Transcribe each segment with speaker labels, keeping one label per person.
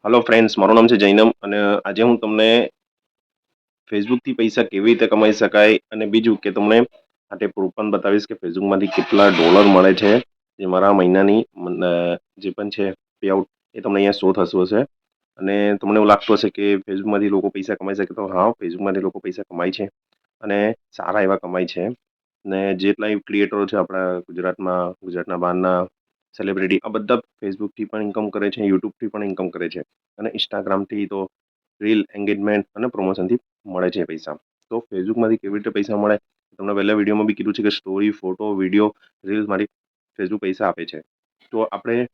Speaker 1: Hello friends, મારું નામ છે જૈનમ અને આજે હું તમને ફેસબુકથી પૈસા કેવી રીતે કમાઈ શકાય અને બીજું કે તમને માટે પ્રૂફ પણ બતાવીશ કે ફેસબુકમાંથી કેટલા ડોલર મળે છે. જે મારા મહિનાની જે પણ છે પેઆઉટ એ તમને અહીંયા શો થતું હશે અને તમને એવું લાગતું હશે કે ફેસબુકમાંથી લોકો પૈસા કમાઈ શકે, તો હા, ફેસબુકમાંથી લોકો પૈસા કમાય છે અને સારા એવા કમાય છે. ને જેટલા ક્રિએટરો છે આપણા ગુજરાતમાં, ગુજરાતના બહારના સેલિબ્રિટી, આ બધા ફેસબુકથી પણ ઇન્કમ કરે છે, યુટ્યુબથી પણ ઇન્કમ કરે છે અને ઇન્સ્ટાગ્રામથી તો રીલ એન્ગેજમેન્ટ અને પ્રમોશનથી મળે છે પૈસા. તો ફેસબુકમાંથી કેવી રીતે પૈસા મળે, તમને પહેલા વિડીયોમાં બી કીધું છે કે સ્ટોરી, ફોટો, વિડીયો, રીલ્સ માટે ફેસબુક પૈસા આપે છે. તો આપણે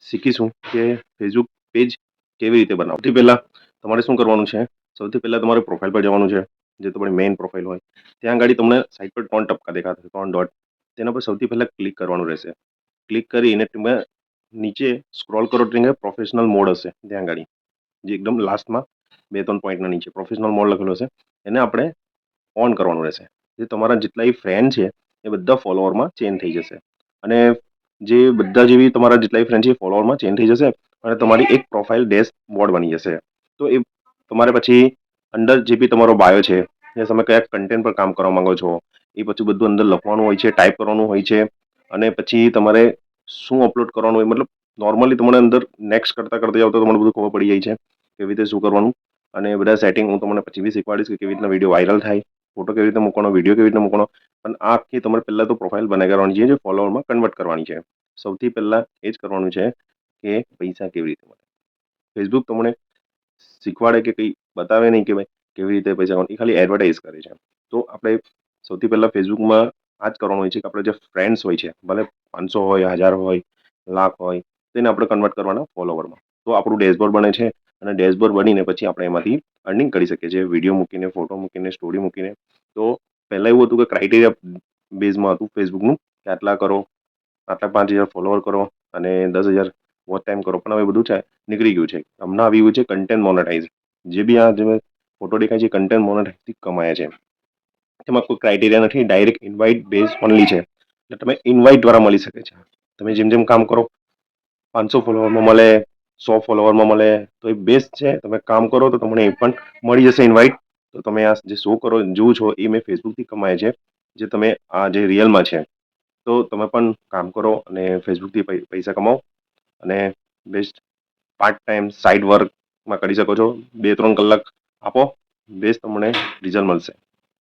Speaker 1: શીખીશું કે ફેસબુક પેજ કેવી રીતે બનાવવું. સૌથી પહેલાં તમારે શું કરવાનું છે? સૌથી પહેલાં તમારે પ્રોફાઇલ પર જવાનું છે, જે તમારી મેઇન પ્રોફાઇલ હોય. ત્યાં આગળ તમને સાઈડ પર 3 ટપકા દેખાશે, 3 ડોટ. તેના પર સૌથી પહેલાં ક્લિક કરવાનું રહેશે. ક્લિક કરીને તમે નીચે સ્ક્રોલ કરો એટલે પ્રોફેશનલ મોડ હશે ત્યાં આગળ, જે એકદમ લાસ્ટમાં 2-3 પોઈન્ટના નીચે પ્રોફેશનલ મોડ લખેલો હશે. એને આપણે ઓન કરવાનું રહેશે. જે તમારા જેટલાય ફ્રેન્ડ છે એ બધા ફોલોવરમાં ચેન્જ થઈ જશે અને જે બધા જેવી તમારા જેટલાય ફ્રેન્ડ છે એ ફોલોવરમાં ચેન્જ થઈ જશે અને તમારી એક પ્રોફાઇલ ડેશબોર્ડ બની જશે. તો એ તમારે પછી અંદર જે બી તમારો બાયો છે, એ તમે કયા કન્ટેન્ટ પર કામ કરવા માંગો છો, એ પછી બધું અંદર લખવાનું હોય છે, ટાઈપ કરવાનું હોય છે અને પછી તમારે શું અપલોડ કરવાનું હોય, મતલબ નોર્મલી તમને અંદર નેક્સ્ટ કરતાં કરતાં જાવ તો તમને બધું ખબર પડી જાય છે કેવી રીતે શું કરવાનું. અને બધા સેટિંગ હું તમને પછી બી શીખવાડીશ કે કેવી રીતના વિડીયો વાયરલ થાય, ફોટો કેવી રીતે મૂકવાનો, વિડીયો કેવી રીતે મૂકવાનો. પણ આ આખી તમારે પહેલાં તો પ્રોફાઇલ બનાવી કરવાની છે, જે ફોલોવરમાં કન્વર્ટ કરવાની છે. સૌથી પહેલાં એ જ કરવાનું છે કે પૈસા કેવી રીતે મળે. ફેસબુક તમને શીખવાડે કે કંઈ બતાવે નહીં કે ભાઈ કેવી રીતે પૈસા મળે, એ ખાલી એડવર્ટાઇઝ કરે છે. તો આપણે સૌથી પહેલાં ફેસબુકમાં આ જ કરવાનું હોય છે કે આપણે જે ફ્રેન્ડ્સ હોય છે, ભલે 500 હોય, 1000 હોય, લાખ હોય, તેને આપણે કન્વર્ટ કરવાના ફોલોવરમાં. તો આપણું ડેશબોર્ડ બને છે અને ડેશબોર્ડ બનીને પછી આપણે એમાંથી અર્નિંગ કરી શકીએ છીએ, વિડીયો મૂકીને, ફોટો મૂકીને, સ્ટોરી મૂકીને. તો પહેલાં એવું હતું કે ક્રાઇટેરિયા બેઝમાં હતું ફેસબુકનું કે આટલા કરો, આટલા 5000 ફોલોવર કરો અને 10,000 વોચ ટાઈમ કરો. પણ હવે બધું છે નીકળી ગયું છે. હમણાં આવી ગયું છે કન્ટેન્ટ મોનેટાઇઝ. જે બી આ જે ફોટો દેખાય છે કન્ટેન્ટ મોનેટાઇઝથી કમાયા છે. એમાં કોઈ ક્રાઇટેરિયા નથી, ડાયરેક્ટ ઇન્વાઇટ બેઝ ઓનલી છે. એટલે તમે ઇન્વાઇટ દ્વારા મળી શકે છે. તમે જેમ જેમ કામ કરો, 500 ફોલોવરમાં મળે, 100 ફોલોવરમાં મળે, તો એ બેસ્ટ છે. તમે કામ કરો તો તમને એ પણ મળી જશે ઇન્વાઇટ. તો તમે આ જે શો કરો જુઓ છો એ મેં ફેસબુકથી કમાય છે, જે તમે આ જે રિયલમાં છે. તો તમે પણ કામ કરો અને ફેસબુકથી પૈસા કમાઓ અને બેસ્ટ પાર્ટ ટાઈમ સાઇડ વર્કમાં કરી શકો છો. 2-3 કલાક આપો, બેસ્ટ તમને રિઝલ્ટ મળશે.